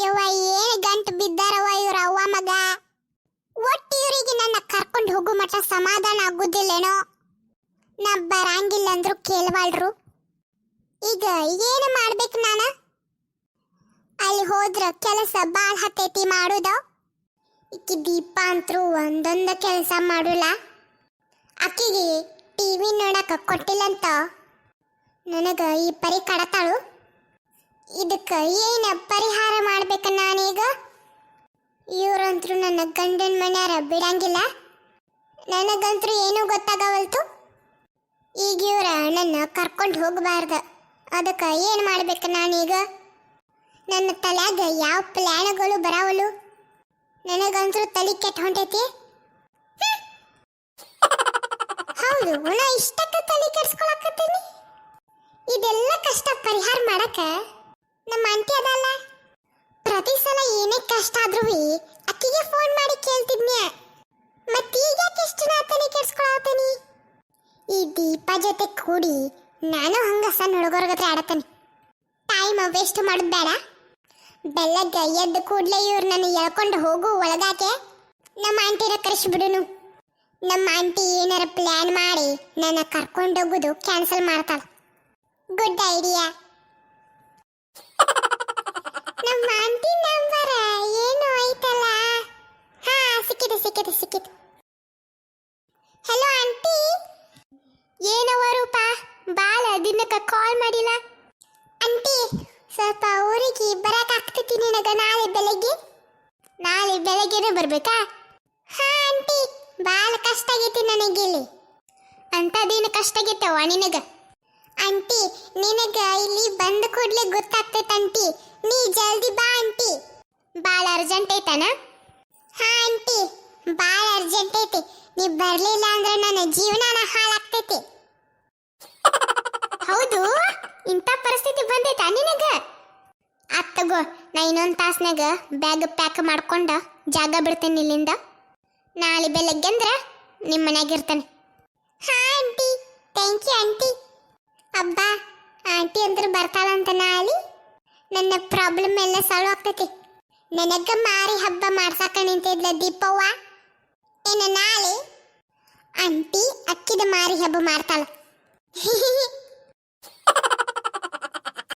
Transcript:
ಯವ್ವ ಏನು ಗಂಟು ಬಿದ್ದಾರವ ಇವ್ರ ಅವ್ವ ಮಗ. ಒಟ್ಟು ಇವರಿಗೆ ನನ್ನ ಕರ್ಕೊಂಡು ಹೋಗು ಮಠ ಸಮಾಧಾನ ಆಗುದಿಲ್ಲೇನೋ. ನಾ ಬರಂಗಿಲ್ಲ ಅಂದ್ರು ಕೇಳವಾಳ್ರು. ಈಗ ಏನು ಮಾಡ್ಬೇಕು ನಾನು? ಅಲ್ಲಿ ಹೋದ್ರ ಕೆಲಸ ಬಾಳ್ ಹತ್ತೈತಿ ಮಾಡುದ. ಈಕಿ ದೀಪ ಅಂತರೂ ಒಂದೊಂದು ಕೆಲಸ ಮಾಡುಲ್ಲ. ಆಕಿಗೆ ಟಿವಿ ನೋಡಕ ಕೊಟ್ಟಿಲ್ಲಂತ ನನಗ ಈ ಪರಿ ಕಡತಾಳು. ಇದಕ್ಕೆ ಏನು ಪರಿಹಾರ ಮಾಡ್ಬೇಕ ನಾನೀಗ? ಇವ್ರಂತ್ರು ನನ್ನ ಗಂಡನ ಮನೆಯಾರ ಬಿಡಂಗಿಲ್ಲ. ನನಗಂತೂ ಏನೂ ಗೊತ್ತಾಗವಲ್ತು. ಈಗ ಇವ್ರ ನನ್ನ ಕರ್ಕೊಂಡು ಹೋಗಬಾರ್ದ. ಅದಕ್ಕೆ ಏನು ಮಾಡ್ಬೇಕು ನಾನೀಗ? ನನ್ನ ತಲೆಯಾಗ ಯಾವ ಪ್ಲ್ಯಾನ್ಗಳು ಬರಾವಲು. ನನಗಂತೂ ತಲೆ ಕೆಟ್ಟು ಹೊಂಟೈತಿ. ಹೌದು, ನಾ ಇಷ್ಟಕ್ಕೆ ತಲೆ ಕೆಡ್ಸ್ಕೊಳಕತ್ತೀನಿ. ಇದೆಲ್ಲ ಕಷ್ಟ ಪರಿಹಾರ ಮಾಡಕ ನಮ್ಮ ಆಂಟಿ ಅದಲ್ಲ. ಪ್ರತಿ ಸಲ ಏನೇ ಕಷ್ಟ ಆದ್ರೂ ಅಕ್ಕಿಗೆ ಫೋನ್ ಮಾಡಿ ಕೇಳ್ತಿದ್ನ್ಯ. ಮತ್ತೀಗ ಎಷ್ಟು ನಾ ತಲೆ ಕೆಡ್ಸ್ಕೊಳತೀನಿ? ಈ ದೀಪ ಜೊತೆ ಕೂಡಿ ನಾನು ಹಂಗ ಸಣ್ಣ ಹುಡುಗರ್ಗತ್ರ ಆಡತ್ತೇನೆ. ಟೈಮ್ ವೇಸ್ಟ್ ಮಾಡೋದು ಬೇಡ. ಬೆಳಗ್ಗೆ ಎದ್ದು ಕೂಡಲೇ ಇವ್ರು ನನ್ನ ಎಳ್ಕೊಂಡು ಹೋಗು ಒಳಗಾಕೆ ನಮ್ಮ ಆಂಟಿನ ಕರೆಸಿಬಿಡುನು. ನಮ್ಮ ಆಂಟಿ ಏನಾರ ಪ್ಲ್ಯಾನ್ ಮಾಡಿ ನನ್ನ ಕರ್ಕೊಂಡೋಗೋದು ಕ್ಯಾನ್ಸಲ್ ಮಾಡ್ತಾಳೆ. Good idea. ನಮ್ಮ ಆಂಟಿ ನಂಬರ ಏನು ಐತಲ್ಲ? ಹಾ, ಸಿಕ್ಕಿತು. Hello aunty. ಏನವ ರೂಪ, ಬಾಳ ದಿನಕ್ಕೆ ಕಾಲ್ ಮಾಡಿಲ್ಲ. ಆಂಟಿ, ಸ್ವಲ್ಪ ಊರಿಗೆ ಬರಕಾಗ್ತೈತಿ ನಿನಗ ನಾಳೆ ಬೆಳಗ್ಗೆನೇ ಬರ್ಬೇಕಾ? ಹಾ ಆಂಟಿ, ಬಾಳ ಕಷ್ಟ ಆಗೈತಿ ನನಗಿಲ್ಲಿ. ಅಂತದೇನು ಕಷ್ಟ ಆಗೈತವ ನಿನಗ? ಆಂಟಿ, ನಿನಗ ಇಲ್ಲಿ ಬಂದ ಕೂಡಲೇ ಗೊತ್ತಾಗ್ತೈತೆ ಆಂಟಿ. ನೀ ಜಲ್ದಿ ಬಾ ಆಂಟಿ. ಬಾಳ ಅರ್ಜೆಂಟ್ ಐತನ? ಹಾ ಆಂಟಿ, ಬಾಳ ಅರ್ಜೆಂಟ್ ಐತಿ. ನೀ ಬರ್ಲಿಲ್ಲ ಅಂದ್ರೆ ನನ್ನ ಜೀವನಾನ ಹಾಳಾಗ್ತೈತಿ. ಹೌದು, ಇಂಥ ಪರಿಸ್ಥಿತಿ ಬಂದೈತಾ ನಿನಗ? ತಗೋ, ನಾ ಇನ್ನೊಂದು ತಾಸ್ನಾಗ ಬ್ಯಾಗ್ ಪ್ಯಾಕ್ ಮಾಡ್ಕೊಂಡ ಜಾಗ ಬಿಡ್ತೇನೆ ಇಲ್ಲಿಂದ. ನಾಳೆ ಬೆಳಗ್ಗೆ ಅಂದ್ರೆ ನಿಮ್ಮ ಮನ್ಯಾಗ ಇರ್ತೇನೆ. ಹಾ ಆಂಟಿ, ಥ್ಯಾಂಕ್ ಯು ಆಂಟಿ. ಅಬ್ಬಾ, ಆಂಟಿ ಅಂದ್ರೆ ಬರ್ತಾಳಂತ ನಾಳೆ. ನನ್ನ ಪ್ರಾಬ್ಲಮ್ ಎಲ್ಲ ಸಾಲ್ವ್ ಆಗ್ತೈತಿ. ನನಗ ಮಾರಿ ಹಬ್ಬ ಮಾಡ್ಸಾಕ ನಿಂತಿದ್ಲ ದೀಪವ್ವ. ಏನ ನಾಳೆ ಆಂಟಿ ಅಕ್ಕಿದ ಮಾರಿ ಹಬ್ಬ ಮಾಡ್ತಾಳ.